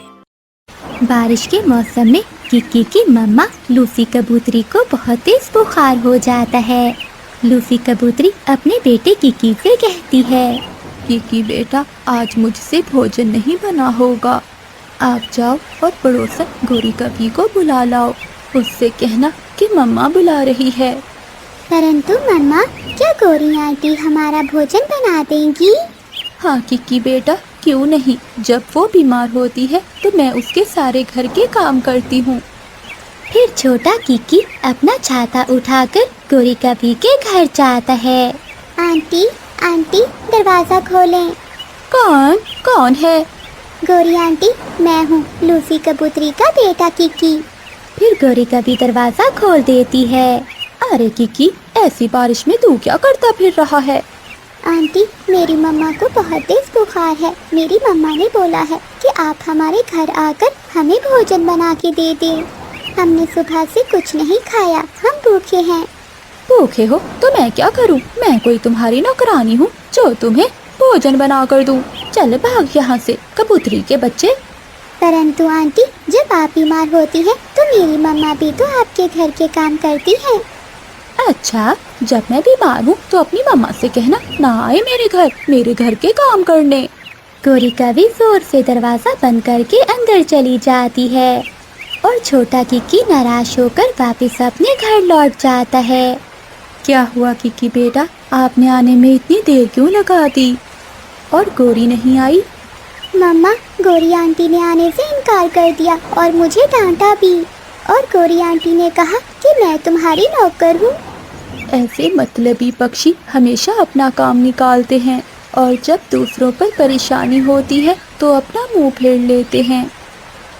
बारिश के मौसम में किक्की की मम्मा लूसी कबूतरी को बहुत तेज बुखार हो जाता है। लूसी कबूतरी अपने बेटे किक्की से कहती है, किक्की बेटा, आज मुझसे भोजन नहीं बना होगा। आप जाओ और पड़ोसन गौरी कभी को बुला लाओ। उससे कहना कि मम्मा बुला रही है। परंतु मम्मा, क्या गौरी आंटी हमारा भोजन बना देंगी? हाँ किक्की बेटा, क्यों नहीं। जब वो बीमार होती है तो मैं उसके सारे घर के काम करती हूँ। फिर छोटा किक्की अपना छाता उठाकर गौरी कभी के घर जाता है। आंटी, आंटी, दरवाजा खोलें। कौन है? गौरी आंटी, मैं हूँ लूसी कबूतरी का बेटा किक्की। फिर गौरी कभी दरवाजा खोल देती है। अरे किक्की, ऐसी बारिश में तू क्या करता फिर रहा है? आंटी, मेरी मम्मा को बहुत तेज बुखार है। मेरी मम्मा ने बोला है कि आप हमारे घर आकर हमें भोजन बना के दे दें। हमने सुबह से कुछ नहीं खाया, हम भूखे हैं। भूखे हो तो मैं क्या करूं? मैं कोई तुम्हारी नौकरानी हूं जो तुम्हें भोजन बना कर दूं? चल भाग यहाँ से कबूतरी के बच्चे। परंतु आंटी, जब आप बीमार होती है तो मेरी मम्मा भी तो आपके घर के काम करती है। अच्छा, जब मैं बीमार हूँ तो अपनी मम्मा से कहना ना आए मेरे घर के काम करने। गौरी कभी जोर से दरवाजा बंद करके अंदर चली जाती है और छोटा किक्की नाराज होकर वापस अपने घर लौट जाता है। क्या हुआ किक्की बेटा, आपने आने में इतनी देर क्यों लगा दी? और गौरी नहीं आई? मम्मा, गौरी आंटी ने आने से इनकार कर दिया और मुझे डांटा भी। और गौरी आंटी ने कहा कि मैं तुम्हारी नौकर हूँ। ऐसे मतलबी पक्षी हमेशा अपना काम निकालते हैं और जब दूसरों पर परेशानी होती है तो अपना मुंह फेर लेते हैं।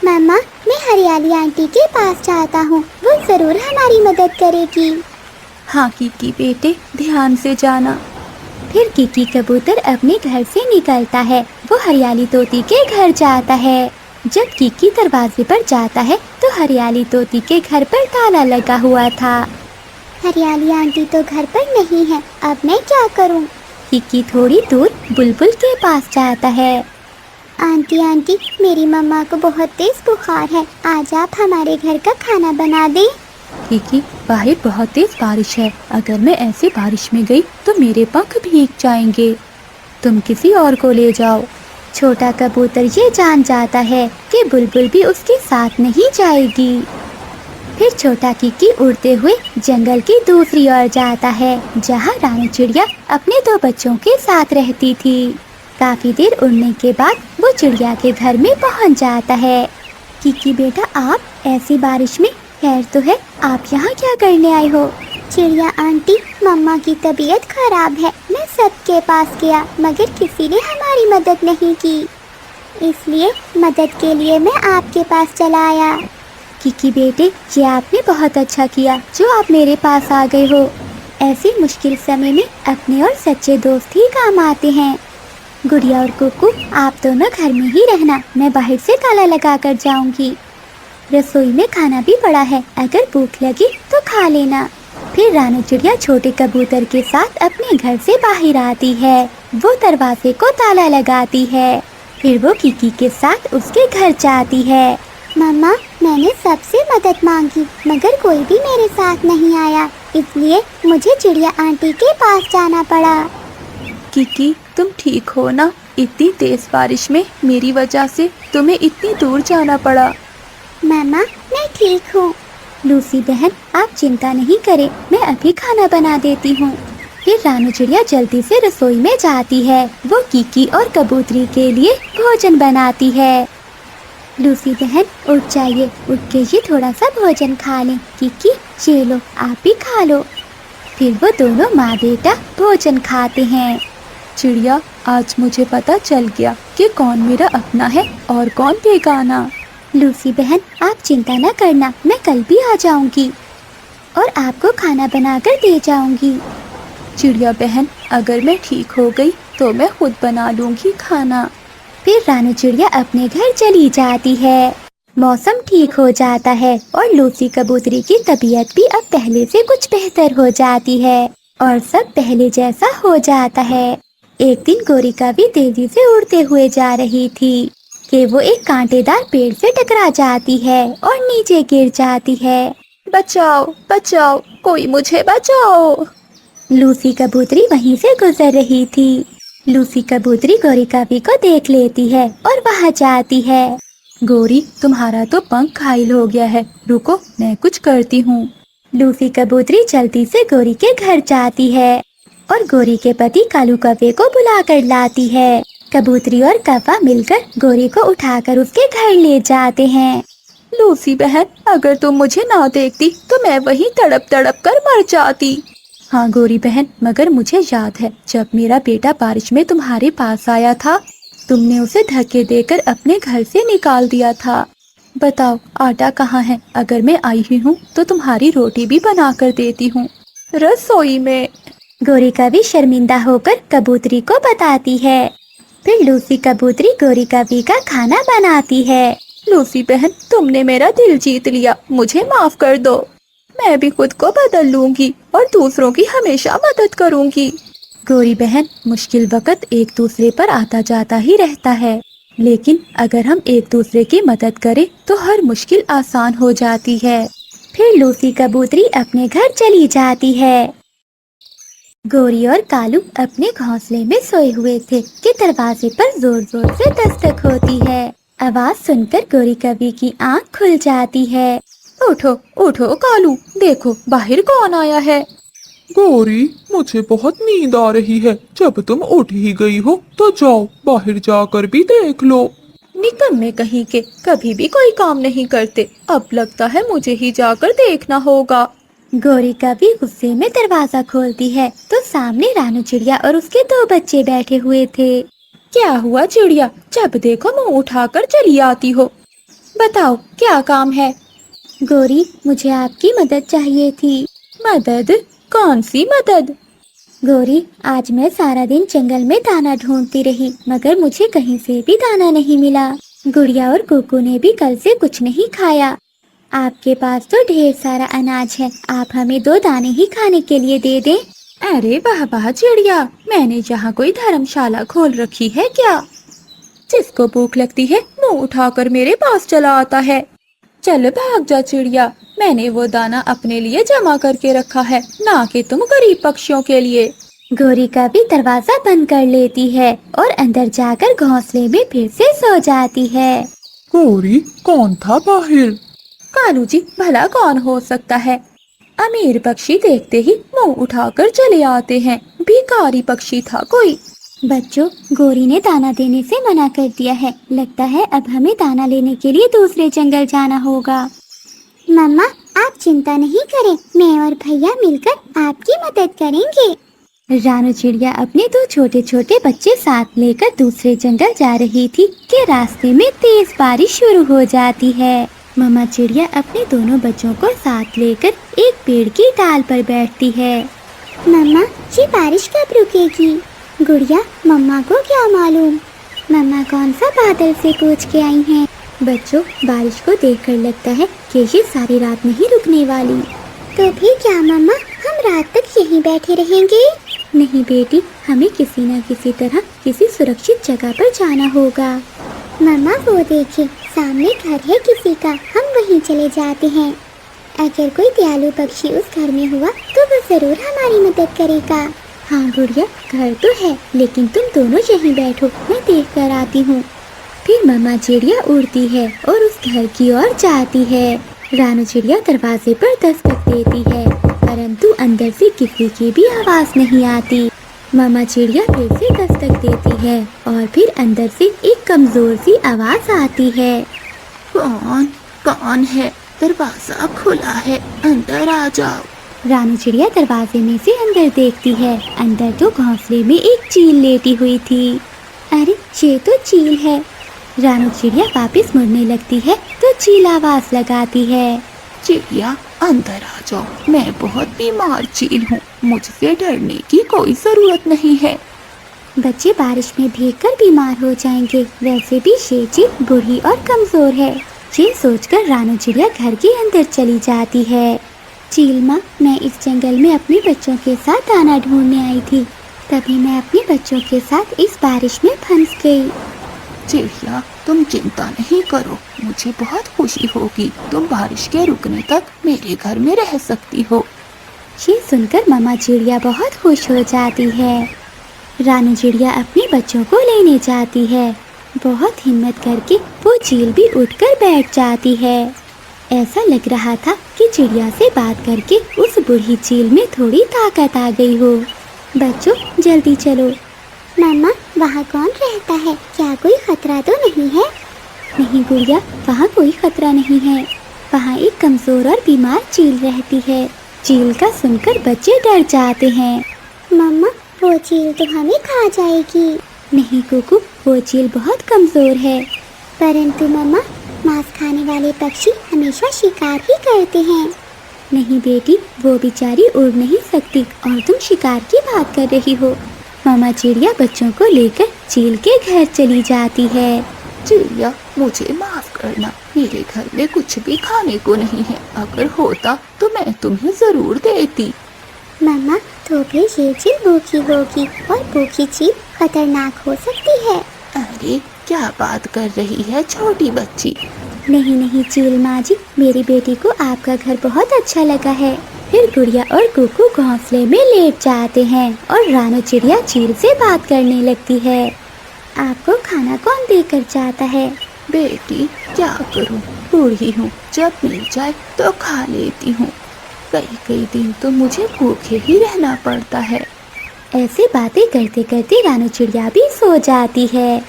मम्मा, मैं हरियाली आंटी के पास जाता हूँ, वो जरूर हमारी मदद करेगी। हाँ किक्की बेटे, ध्यान से जाना। फिर किक्की कबूतर अपने घर से निकलता है। वो हरियाली तोती के घर जाता है। जब किक्की दरवाजे पर जाता है तो हरियाली तोती के घर पर ताला लगा हुआ था। हरियाली आंटी तो घर पर नहीं है, अब मैं क्या करूं? किक्की थोड़ी दूर बुलबुल के पास जाता है। आंटी, आंटी, मेरी मम्मा को बहुत तेज बुखार है, आज आप हमारे घर का खाना बना दें। किक्की, बाहर बहुत तेज बारिश है, अगर मैं ऐसे बारिश में गई तो मेरे पंख भीग जाएंगे। तुम किसी और को ले जाओ। छोटा कबूतर ये जान जाता है कि बुलबुल भी उसके साथ नहीं जाएगी। फिर छोटा किकी उड़ते हुए जंगल की दूसरी ओर जाता है, जहाँ रानी चिड़िया अपने दो बच्चों के साथ रहती थी। काफी देर उड़ने के बाद वो चिड़िया के घर में पहुँच जाता है। किकी बेटा, आप ऐसी बारिश में? खैर तो है, आप यहाँ क्या करने आए हो? चिड़िया आंटी, मम्मा की तबीयत खराब है। मैं सबके पास गया मगर किसी ने हमारी मदद नहीं की, इसलिए मदद के लिए मैं आपके पास चला आया। किकी बेटे, ये आपने बहुत अच्छा किया जो आप मेरे पास आ गए हो। ऐसी मुश्किल समय में अपने और सच्चे दोस्त ही काम आते हैं। गुड़िया और कुकू, आप दोनों घर में ही रहना, मैं बाहर से ताला लगा कर जाऊंगी। रसोई में खाना भी पड़ा है, अगर भूख लगी तो खा लेना। फिर रानी चिड़िया छोटे कबूतर के साथ अपने घर से बाहर आती है। वो दरवाजे को ताला लगाती है। फिर वो किकी के साथ उसके घर जाती है। मम्मा, मैंने सबसे मदद मांगी मगर कोई भी मेरे साथ नहीं आया, इसलिए मुझे चिड़िया आंटी के पास जाना पड़ा। किकी, तुम ठीक हो ना? इतनी तेज बारिश में मेरी वजह से तुम्हें इतनी दूर जाना पड़ा। मम्मा, मैं ठीक हूँ। लूसी बहन, आप चिंता नहीं करें, मैं अभी खाना बना देती हूँ। फिर रानी चिड़िया जल्दी से रसोई में जाती है। वो किकी और कबूतरी के लिए भोजन बनाती है। लूसी बहन, उठ जाइए, उठ के ये थोड़ा सा भोजन खा लें। किकी, ये लो, आप भी खा लो। फिर वो दोनों माँ बेटा भोजन खाते हैं। चिड़िया, आज मुझे पता चल गया कि कौन मेरा अपना है और कौन बेगाना। लूसी बहन, आप चिंता न करना, मैं कल भी आ जाऊंगी और आपको खाना बनाकर दे जाऊंगी। चिड़िया बहन, अगर मैं ठीक हो गई तो मैं खुद बना लूंगी खाना। फिर रानी चिड़िया अपने घर चली जाती है। मौसम ठीक हो जाता है और लूसी कबूतरी की तबीयत भी अब पहले से कुछ बेहतर हो जाती है और सब पहले जैसा हो जाता है। एक दिन गोरिका भी तेजी से उड़ते हुए जा रही थी कि वो एक कांटेदार पेड़ से टकरा जाती है और नीचे गिर जाती है। बचाओ, बचाओ, कोई मुझे बचाओ। लूसी कबूतरी वहीं से गुजर रही थी। लूसी कबूतरी गोरिका भी को देख लेती है और वहाँ जाती है। गोरी, तुम्हारा तो पंख घायल हो गया है, रुको मैं कुछ करती हूँ। लूसी कबूतरी जल्दी से गोरी के घर जाती है और गोरी के पति कालू कौवे को बुलाकर लाती है। कबूतरी और कौवा मिलकर गोरी को उठाकर उसके घर ले जाते हैं। लूसी बहन, अगर तुम मुझे ना देखती तो मैं वहीं तड़प तड़प कर मर जाती। हाँ गोरी बहन, मगर मुझे याद है जब मेरा बेटा बारिश में तुम्हारे पास आया था, तुमने उसे धक्के देकर अपने घर से निकाल दिया था। बताओ आटा कहाँ है? अगर मैं आई हुई हूँ तो तुम्हारी रोटी भी बना कर देती हूँ। रसोई में। गोरिका भी शर्मिंदा होकर कबूतरी को बताती है। फिर लूसी कबूतरी गोरिका भी का खाना बनाती है। लूसी बहन, तुमने मेरा दिल जीत लिया, मुझे माफ कर दो। मैं भी खुद को बदल लूंगी और दूसरों की हमेशा मदद करूंगी। गोरी बहन, मुश्किल वक्त एक दूसरे पर आता जाता ही रहता है, लेकिन अगर हम एक दूसरे की मदद करें तो हर मुश्किल आसान हो जाती है। फिर लूसी कबूतरी अपने घर चली जाती है। गोरी और कालू अपने घोंसले में सोए हुए थे कि दरवाजे पर जोर जोर से दस्तक होती है। आवाज सुनकर गोरी कवि की आंख खुल जाती है। उठो उठो कालू, देखो बाहर कौन आया है। गोरी, मुझे बहुत नींद आ रही है। जब तुम उठ ही गई हो तो जाओ बाहर जाकर भी देख लो। निकम्मे कहीं के, कभी भी कोई काम नहीं करते। अब लगता है मुझे ही जाकर देखना होगा। गोरी कवि गुस्से में दरवाजा खोलती है तो सामने रानू चिड़िया और उसके दो बच्चे बैठे हुए थे। क्या हुआ चिड़िया, जब देखो मुंह उठाकर चली आती हो। बताओ क्या काम है? गोरी, मुझे आपकी मदद चाहिए थी। मदद? कौन सी मदद? गोरी, आज मैं सारा दिन जंगल में दाना ढूंढती रही मगर मुझे कहीं से भी दाना नहीं मिला। गुड़िया और कुकू ने भी कल से कुछ नहीं खाया। आपके पास तो ढेर सारा अनाज है, आप हमें 2 दाने ही खाने के लिए दे दें। अरे वाह वाह चिड़िया, मैंने यहाँ कोई धर्मशाला खोल रखी है क्या? जिसको भूख लगती है मुंह उठाकर मेरे पास चला आता है। चल भाग जा चिड़िया, मैंने वो दाना अपने लिए जमा करके रखा है, ना कि तुम गरीब पक्षियों के लिए। गोरी का भी दरवाजा बंद कर लेती है और अंदर जाकर घोंसले में फिर से सो जाती है। गौरी, कौन था बाहर? कालू जी, भला कौन हो सकता है? अमीर पक्षी देखते ही मुंह उठाकर चले आते हैं। भिखारी पक्षी था कोई। बच्चों, गौरी ने दाना देने से मना कर दिया है। लगता है अब हमें दाना लेने के लिए दूसरे जंगल जाना होगा। मम्मा, आप चिंता नहीं करें, मैं और भैया मिलकर आपकी मदद करेंगे। रानू चिड़िया अपने दो छोटे छोटे बच्चे साथ लेकर दूसरे जंगल जा रही थी कि रास्ते में तेज बारिश शुरू हो जाती है। मम्मा चिड़िया अपने दोनों बच्चों को साथ लेकर एक पेड़ की डाल पर बैठती है। मम्मा, ये बारिश कब रुकेगी? गुड़िया, मम्मा को क्या मालूम, मम्मा कौन सा बादल से कूच के आई हैं। बच्चों, बारिश को देखकर लगता है कि ये सारी रात नहीं रुकने वाली। तो फिर क्या मम्मा, हम रात तक यहीं बैठे रहेंगे? नहीं बेटी, हमें किसी न किसी तरह किसी सुरक्षित जगह पर जाना होगा। मम्मा, वो देखिए, सामने घर है किसी का, हम वहीं चले जाते हैं। अगर कोई दयालु पक्षी उस घर में हुआ तो वो जरूर हमारी मदद करेगा। हाँ गुड़िया, घर तो है, लेकिन तुम दोनों यहीं बैठो, मैं देख कर आती हूँ। फिर मम्मा चिड़िया उड़ती है और उस घर की ओर जाती है। रानू चिड़िया दरवाजे पर दस्तक देती है, परंतु अंदर से किसी की भी आवाज नहीं आती। मम्मा चिड़िया फिर से दस्तक देती है और फिर अंदर से एक कमजोर सी आवाज आती है। कौन है? दरवाजा खुला है, अंदर आ जाओ। रानू चिड़िया दरवाजे में से अंदर देखती है। अंदर तो घोंसले में एक चील लेटी हुई थी। अरे, ये तो चील है। रानू चिड़िया वापस मुड़ने लगती है तो चील आवाज लगाती है। चिड़िया, अंदर आ जाओ, मैं बहुत बीमार चील हूँ, मुझसे डरने की कोई जरूरत नहीं है। बच्चे बारिश में भीगकर बीमार हो जाएंगे, वैसे भी ये चील बूढ़ी और कमजोर है। ये सोचकर रानू चिड़िया घर के अंदर चली जाती है। चील माँ, मैं इस जंगल में अपने बच्चों के साथ दाना ढूंढने आई थी, तभी मैं अपने बच्चों के साथ इस बारिश में फंस गई। चिड़िया, तुम चिंता नहीं करो, मुझे बहुत खुशी होगी। तुम बारिश के रुकने तक मेरे घर में रह सकती हो। ये सुनकर मम्मा चिड़िया बहुत खुश हो जाती है। रानू चिड़िया अपने बच्चों को लेने जाती है। बहुत हिम्मत करके वो चील भी उठकर बैठ जाती है। ऐसा लग रहा था कि चिड़िया से बात करके उस बूढ़ी चील में थोड़ी ताकत आ गई हो। बच्चों, जल्दी चलो। मम्मा, वहाँ कौन रहता है? क्या कोई खतरा तो नहीं है? नहीं गुड़िया, वहाँ कोई खतरा नहीं है। वहाँ एक कमजोर और बीमार चील रहती है। चील का सुनकर बच्चे डर जाते हैं। मम्मा, वो चील तो हमें खा जाएगी। नहीं कुकू, वो चील बहुत कमजोर है। परंतु मम्मा, मांस खाने वाले पक्षी हमेशा शिकार ही करते हैं। नहीं बेटी, वो बेचारी उड़ नहीं सकती और तुम शिकार की बात कर रही हो। मामा चिड़िया बच्चों को लेकर चील के घर चली जाती है। चिड़िया, मुझे माफ करना, मेरे घर में कुछ भी खाने को नहीं है। अगर होता तो मैं तुम्हें जरूर देती। मम्मा, तो फिर ये चील भूखी होगी और भूखी चील खतरनाक हो सकती है। अरे, क्या बात कर रही है छोटी बच्ची? नहीं नहीं चील माँ जी, मेरी बेटी को आपका घर बहुत अच्छा लगा है। फिर गुड़िया और कुकू घोंसले में लेट जाते हैं और रानू चिड़िया चील से बात करने लगती है। आपको खाना कौन देकर जाता है? बेटी, क्या करूं, बूढ़ी हूँ, जब मिल जाए तो खा लेती हूँ। कई कई दिन तो मुझे भूखे ही रहना पड़ता है। ऐसे बातें करते करते रानू चिड़िया भी सो जाती है।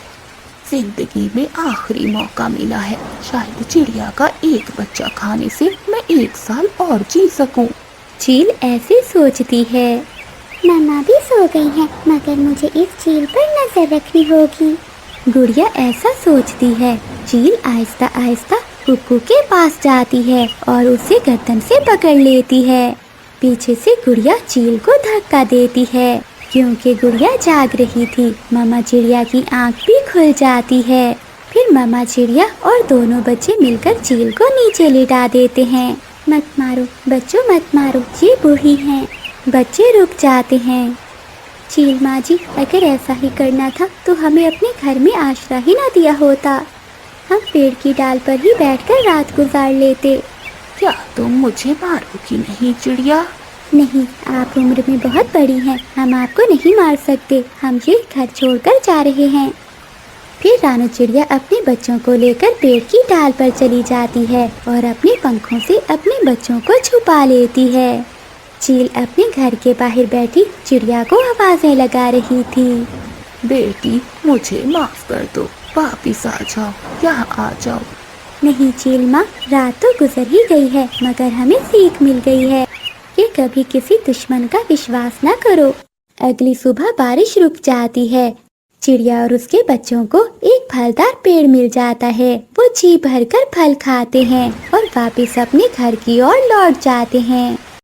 जिंदगी में आखिरी मौका मिला है, शायद चिड़िया का एक बच्चा खाने से मैं 1 साल और जी सकूं। चील ऐसे सोचती है। मम्मा भी सो गई है, मगर मुझे इस चील पर नजर रखनी होगी। गुड़िया ऐसा सोचती है। चील आहिस्ता आहिस्ता कुकू के पास जाती है और उसे गर्दन से पकड़ लेती है। पीछे से गुड़िया चील को धक्का देती है। क्योंकि गुड़िया जाग रही थी, मामा चिड़िया की आंख भी खुल जाती है। फिर मामा चिड़िया और दोनों बच्चे मिलकर चील को नीचे लिटा देते हैं। मत मारो बच्चों, मत मारो, ये बूढ़ी हैं। बच्चे रुक जाते हैं। चील माँ जी, अगर ऐसा ही करना था तो हमें अपने घर में आश्रय ही ना दिया होता। हम पेड़ की डाल पर ही बैठकर रात गुजार लेते। क्या तुम मुझे मारोगी नहीं चिड़िया? नहीं, आप उम्र में बहुत बड़ी हैं, हम आपको नहीं मार सकते। हम ये घर छोड़कर जा रहे हैं। फिर रानू चिड़िया अपने बच्चों को लेकर पेड़ की डाल पर चली जाती है और अपने पंखों से अपने बच्चों को छुपा लेती है। चील अपने घर के बाहर बैठी चिड़िया को आवाजें लगा रही थी। बेटी, मुझे माफ कर दो, वापिस आ जाओ, यहाँ आ जाओ। नहीं चील माँ, रात तो गुजर ही गई है, मगर हमें सीख मिल गई है कि कभी किसी दुश्मन का विश्वास न करो। अगली सुबह बारिश रुक जाती है। चिड़िया और उसके बच्चों को एक फलदार पेड़ मिल जाता है। वो जी भरकर फल खाते हैं और वापस अपने घर की ओर लौट जाते हैं।